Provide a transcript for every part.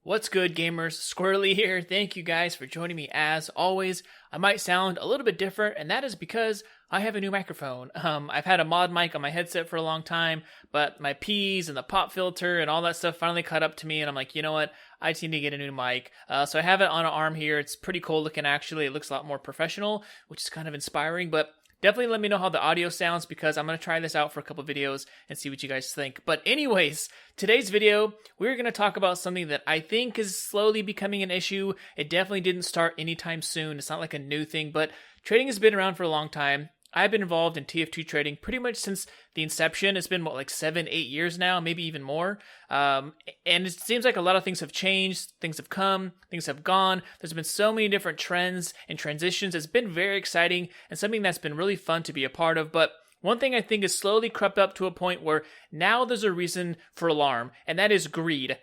What's good, gamers? Squirrely here. Thank you guys for joining me as always. I might sound a little bit different, and that is because I have a new microphone. I've had a mod mic on my headset for a long time, but my P's and the pop filter and all that stuff finally caught up to me, and I'm like, you know what? I just need to get a new mic. So I have it on an arm here. It's pretty cool looking, actually. It looks a lot more professional, which is kind of inspiring, but definitely let me know how the audio sounds because I'm going to try this out for a couple videos and see what you guys think. But anyways, today's video, we're going to talk about something that I think is slowly becoming an issue. It definitely didn't start anytime soon. It's not like a new thing, but trading has been around for a long time. I've been involved in TF2 trading pretty much since the inception. It's been, like 7-8 years now, maybe even more. And it seems like a lot of things have changed. Things have come, things have gone. There's been so many different trends and transitions. It's been very exciting and something that's been really fun to be a part of. But one thing I think has slowly crept up to a point where now there's a reason for alarm, and that is greed.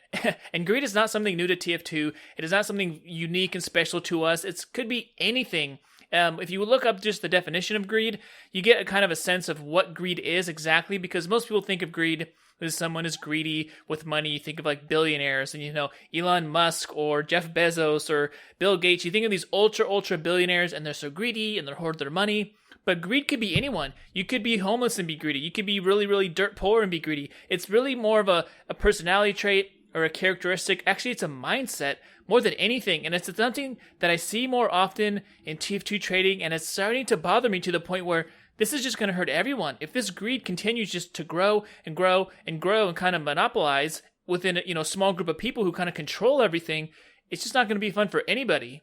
And greed is not something new to TF2. It is not something unique and special to us. It could be anything. If you look up just the definition of greed, you get a kind of a sense of what greed is exactly, because most people think of greed as someone is greedy with money. You think of like billionaires and, Elon Musk or Jeff Bezos or Bill Gates. You think of these ultra billionaires and they're so greedy and they hoard their money. But greed could be anyone. You could be homeless and be greedy. You could be really dirt poor and be greedy. It's really more of a personality trait or a characteristic. Actually, it's a mindset more than anything. And it's something that I see more often in TF2 trading, and it's starting to bother me to the point where this is just going to hurt everyone. If this greed continues just to grow and grow and grow and kind of monopolize within a small group of people who kind of control everything, it's just not going to be fun for anybody.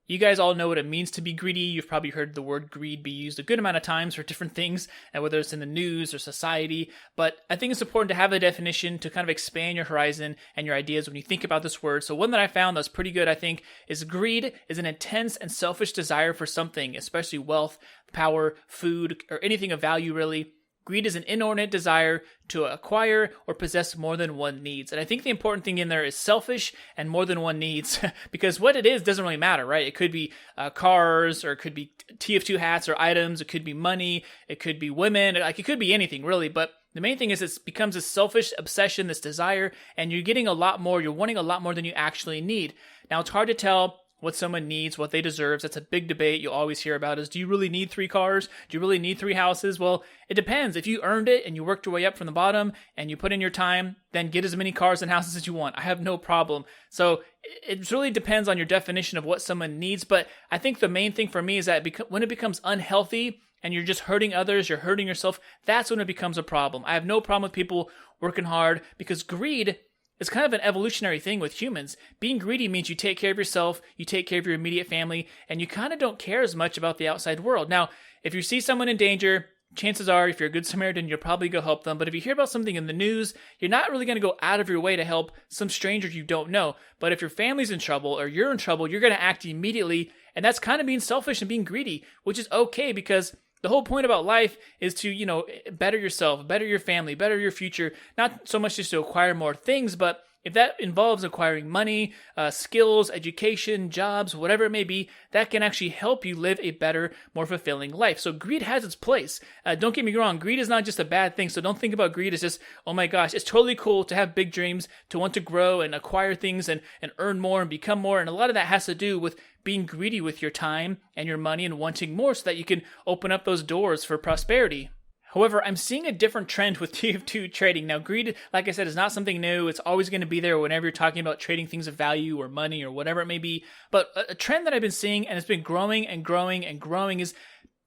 You guys all know what it means to be greedy. You've probably heard the word greed be used a good amount of times for different things, and whether it's in the news or society. But I think it's important to have a definition to kind of expand your horizon and your ideas when you think about this word. So one that I found that's pretty good, I think, is greed is an intense and selfish desire for something, especially wealth, power, food, or anything of value, really. Greed is an inordinate desire to acquire or possess more than one needs. And I think the important thing in there is selfish and more than one needs, because what it is doesn't really matter, right? It could be cars, or it could be TF2 hats or items. It could be money. It could be women. It could be anything, really. But the main thing is it becomes a selfish obsession, this desire, and you're getting a lot more. You're wanting a lot more than you actually need. Now, it's hard to tell what someone needs, what they deserve. That's a big debate you'll always hear about is, do you really need 3 cars? Do you really need 3 houses? Well, it depends. If you earned it and you worked your way up from the bottom and you put in your time, then get as many cars and houses as you want. I have no problem. So it really depends on your definition of what someone needs. But I think the main thing for me is that when it becomes unhealthy and you're just hurting others, you're hurting yourself, that's when it becomes a problem. I have no problem with people working hard, because greed is kind of an evolutionary thing with humans. Being greedy means you take care of yourself, you take care of your immediate family, and you kind of don't care as much about the outside world. Now, if you see someone in danger, chances are, if you're a good Samaritan, you'll probably go help them. But if you hear about something in the news, you're not really going to go out of your way to help some stranger you don't know. But if your family's in trouble or you're in trouble, you're going to act immediately. And that's kind of being selfish and being greedy, which is okay, because the whole point about life is to, better yourself, better your family, better your future. Not so much just to acquire more things, but if that involves acquiring money, skills, education, jobs, whatever it may be, that can actually help you live a better, more fulfilling life. So greed has its place. Don't get me wrong, greed is not just a bad thing. So don't think about greed as just, oh my gosh, it's totally cool to have big dreams, to want to grow and acquire things and earn more and become more. And a lot of that has to do with being greedy with your time and your money and wanting more so that you can open up those doors for prosperity. However, I'm seeing a different trend with TF2 trading. Now, greed, like I said, is not something new. It's always going to be there whenever you're talking about trading things of value or money or whatever it may be. But a trend that I've been seeing, and it's been growing and growing and growing, is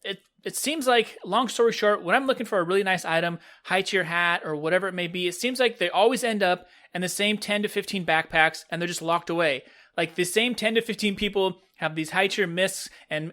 it seems like, long story short, when I'm looking for a really nice item, high tier hat or whatever it may be, it seems like they always end up in the same 10 to 15 backpacks, and they're just locked away. Like the same 10 to 15 people have these high tier myths and,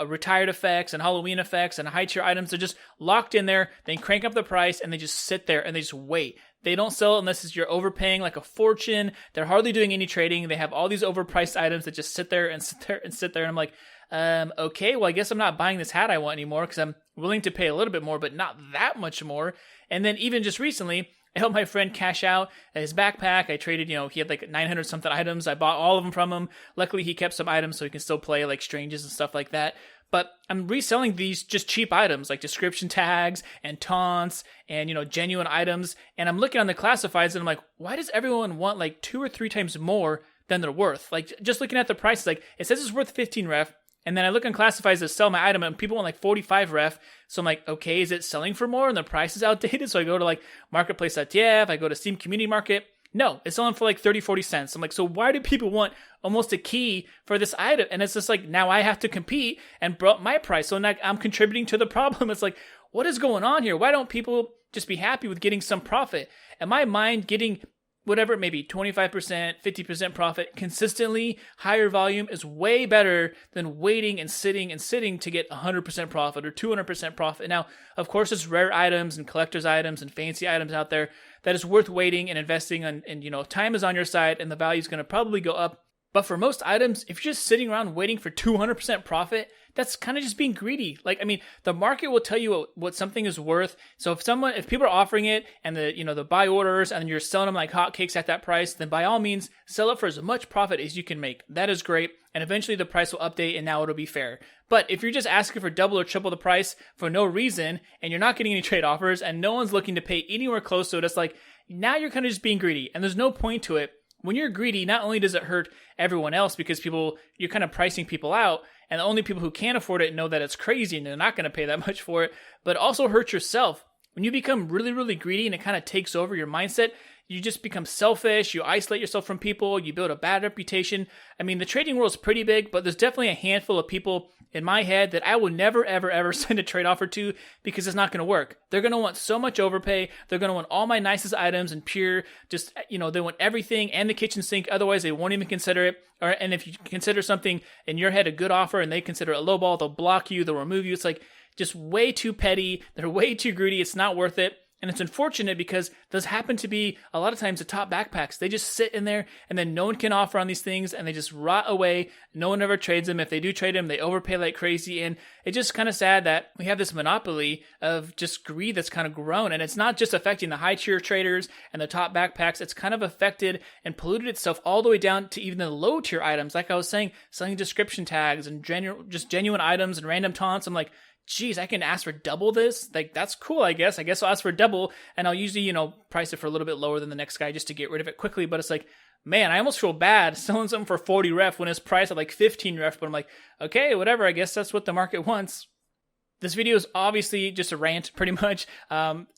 retired effects and Halloween effects and high tier items. They're just locked in there. They crank up the price and they just sit there and they just wait. They don't sell unless you're overpaying like a fortune. They're hardly doing any trading. They have all these overpriced items that just sit there and sit there and sit there. And I'm like, okay, well, I guess I'm not buying this hat I want anymore, because I'm willing to pay a little bit more, but not that much more. And then even just recently, I helped my friend cash out his backpack. I traded, he had like 900 something items. I bought all of them from him. Luckily, he kept some items so he can still play like Stranges and stuff like that. but I'm reselling these just cheap items like description tags and taunts and, genuine items. And I'm looking on the classifieds and I'm like, why does everyone want like 2 or 3 times more than they're worth? Like, just looking at the prices, like it says it's worth 15 ref. And then I look on classifieds to sell my item and people want like 45 ref. So I'm like, okay, is it selling for more and the price is outdated? So I go to like marketplace.tf, I go to Steam Community Market. No, it's selling for like 30, 40 cents. I'm like, so why do people want almost a key for this item? And it's just like, now I have to compete and brought my price. So now I'm contributing to the problem. It's like, what is going on here? Why don't people just be happy with getting some profit? In my mind, getting whatever, maybe 25%, 50% profit consistently, higher volume is way better than waiting and sitting to get 100% profit or 200% profit. Now, of course, there's rare items and collector's items and fancy items out there that is worth waiting and investing on, and time is on your side and the value is going to probably go up. But for most items, if you're just sitting around waiting for 200% profit, that's kind of just being greedy. Like, I mean, the market will tell you what something is worth. So if people are offering it and the buy orders and you're selling them like hotcakes at that price, then by all means, sell it for as much profit as you can make. That is great. And eventually the price will update and now it'll be fair. But if you're just asking for double or triple the price for no reason and you're not getting any trade offers and no one's looking to pay anywhere close to it, it's like, now you're kind of just being greedy and there's no point to it. When you're greedy, not only does it hurt everyone else because you're kind of pricing people out, and the only people who can't afford it know that it's crazy and they're not going to pay that much for it, but it also hurts yourself. When you become really, really greedy and it kind of takes over your mindset, you just become selfish, you isolate yourself from people, you build a bad reputation. I mean, the trading world is pretty big, but there's definitely a handful of people in my head that I will never, ever, ever send a trade offer to because it's not going to work. They're going to want so much overpay. They're going to want all my nicest items and pure, just, they want everything and the kitchen sink. Otherwise, they won't even consider it. And if you consider something in your head a good offer and they consider it a low ball, they'll block you, they'll remove you. It's like just way too petty. They're way too greedy. It's not worth it. And it's unfortunate because those happen to be a lot of times the top backpacks. They just sit in there and then no one can offer on these things and they just rot away. No one ever trades them. If they do trade them, they overpay like crazy. And it's just kind of sad that we have this monopoly of just greed that's kind of grown. And it's not just affecting the high tier traders and the top backpacks. It's kind of affected and polluted itself all the way down to even the low tier items. Like I was saying, selling description tags and just genuine items and random taunts. I'm like, geez, I can ask for double this? Like, that's cool, I guess. I guess I'll ask for double, and I'll usually, price it for a little bit lower than the next guy just to get rid of it quickly. But it's like, man, I almost feel bad selling something for 40 ref when it's priced at like 15 ref. But I'm like, okay, whatever. I guess that's what the market wants. This video is obviously just a rant, pretty much.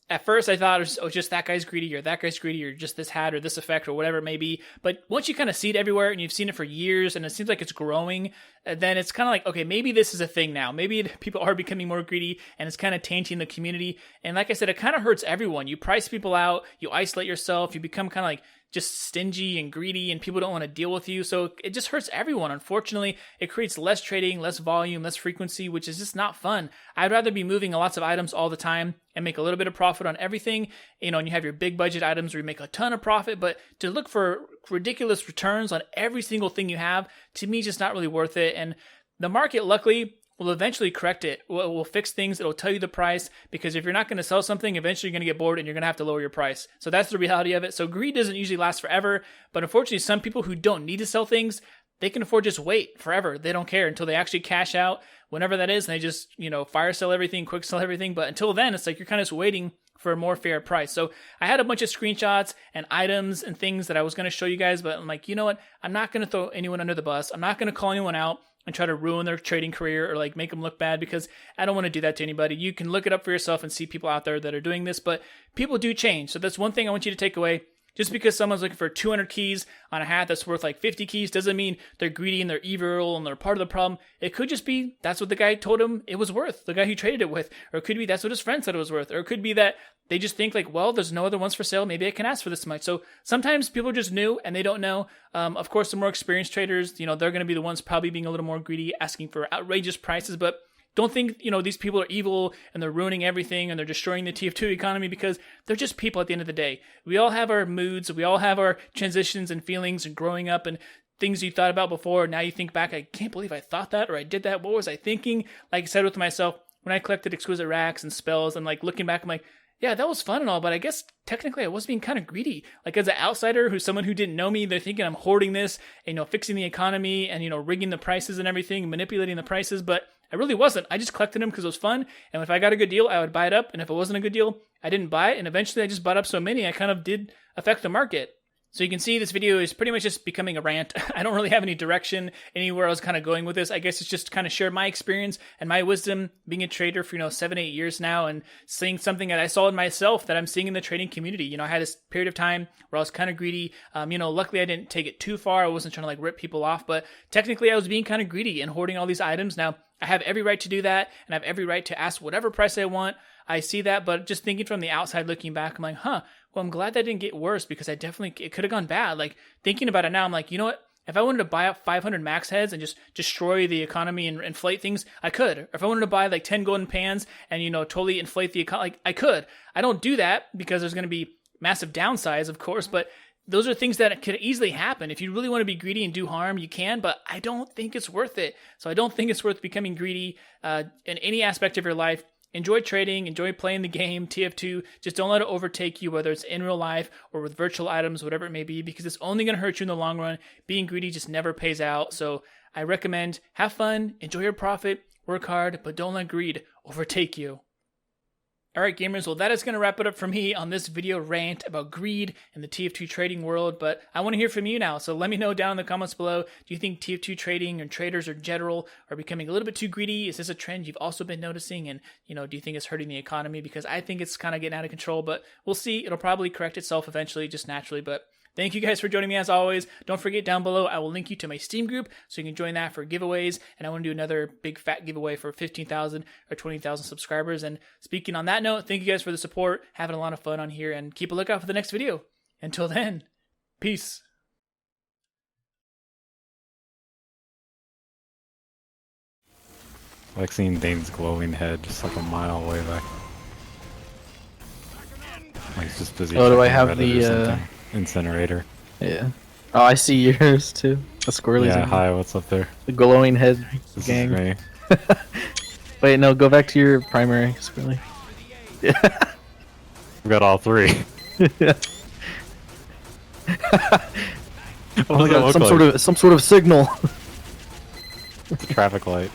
At first, I thought it was just that guy's greedy or that guy's greedy or just this hat or this effect or whatever it may be. But once you kind of see it everywhere and you've seen it for years and it seems like it's growing, then it's kind of like, okay, maybe this is a thing now. Maybe people are becoming more greedy and it's kind of tainting the community. And like I said, it kind of hurts everyone. You price people out, you isolate yourself, you become kind of like just stingy and greedy and people don't want to deal with you. So it just hurts everyone. Unfortunately, it creates less trading, less volume, less frequency, which is just not fun. I'd rather be moving lots of items all the time and make a little bit of profit on everything, and you have your big budget items where you make a ton of profit, but to look for ridiculous returns on every single thing you have, to me, just not really worth it. And the market, luckily, will eventually correct it. We'll fix things. It'll tell you the price, because if you're not going to sell something, eventually you're going to get bored and you're going to have to lower your price. So that's the reality of it. So greed doesn't usually last forever, but unfortunately, some people who don't need to sell things, they can afford just wait forever. They don't care until they actually cash out, whenever that is, and they just, fire sell everything, quick sell everything. But until then, it's like you're kind of just waiting for a more fair price. So I had a bunch of screenshots and items and things that I was going to show you guys, but I'm like, you know what? I'm not going to throw anyone under the bus. I'm not going to call anyone out and try to ruin their trading career or like make them look bad, because I don't want to do that to anybody. You can look it up for yourself and see people out there that are doing this, but people do change. So that's one thing I want you to take away. Just because someone's looking for 200 keys on a hat that's worth like 50 keys doesn't mean they're greedy and they're evil and they're part of the problem. It could just be that's what the guy told him it was worth, the guy who traded it with. Or it could be that's what his friend said it was worth. Or it could be that they just think like, well, there's no other ones for sale. Maybe I can ask for this much. So sometimes people are just new and they don't know. Of course, the more experienced traders, they're going to be the ones probably being a little more greedy, asking for outrageous prices. But don't think, these people are evil and they're ruining everything and they're destroying the TF2 economy, because they're just people at the end of the day. We all have our moods. We all have our transitions and feelings and growing up and things you thought about before. Now you think back, I can't believe I thought that or I did that. What was I thinking? Like I said with myself, when I collected exquisite racks and spells and like looking back, I'm like, yeah, that was fun and all, but I guess technically I was being kind of greedy. Like as an outsider someone who didn't know me, they're thinking I'm hoarding this, fixing the economy and, rigging the prices and everything, manipulating the prices. But I really wasn't. I just collected them because it was fun. And if I got a good deal, I would buy it up. And if it wasn't a good deal, I didn't buy it. And eventually I just bought up so many, I kind of did affect the market. So you can see this video is pretty much just becoming a rant. I don't really have any direction anywhere I was kind of going with this. I guess it's just kind of share my experience and my wisdom being a trader for, 7-8 years now, and seeing something that I saw in myself that I'm seeing in the trading community. I had this period of time where I was kind of greedy. Luckily I didn't take it too far. I wasn't trying to like rip people off, but technically I was being kind of greedy and hoarding all these items. Now I have every right to do that, and I have every right to ask whatever price I want. I see that, but just thinking from the outside looking back, I'm like, well, I'm glad that didn't get worse, because it could have gone bad. Like, thinking about it now, I'm like, you know what? If I wanted to buy up 500 max heads and just destroy the economy and inflate things, I could. Or if I wanted to buy like 10 golden pans and, totally inflate the economy, like, I could. I don't do that because there's going to be massive downsides, of course, but those are things that could easily happen. If you really want to be greedy and do harm, you can, but I don't think it's worth it. So I don't think it's worth becoming greedy in any aspect of your life. Enjoy trading, enjoy playing the game, TF2. Just don't let it overtake you, whether it's in real life or with virtual items, whatever it may be, because it's only going to hurt you in the long run. Being greedy just never pays out. So I recommend have fun, enjoy your profit, work hard, but don't let greed overtake you. Alright gamers, well that is going to wrap it up for me on this video rant about greed in the TF2 trading world, but I want to hear from you now, so let me know down in the comments below. Do you think TF2 trading and traders in general are becoming a little bit too greedy? Is this a trend you've also been noticing, and do you think it's hurting the economy? Because I think it's kind of getting out of control, but we'll see. It'll probably correct itself eventually, just naturally, but thank you guys for joining me as always. Don't forget, down below I will link you to my Steam group so you can join that for giveaways, and I want to do another big fat giveaway for 15,000 or 20,000 subscribers. And speaking on that note, thank you guys for the support, having a lot of fun on here, and keep a lookout for the next video. Until then, peace. I like seeing Dane's glowing head just like a mile away back. Like he's just busy. Oh, do I checking have Reddit or the something. Incinerator? Yeah. Oh, I see yours too. The squirrelies. Yeah, hi, what's up there? The glowing head This gang. is me. Wait, no, go back to your primary squirrely. Yeah. We've got all three. Oh my god, some sort of signal. It's a traffic light.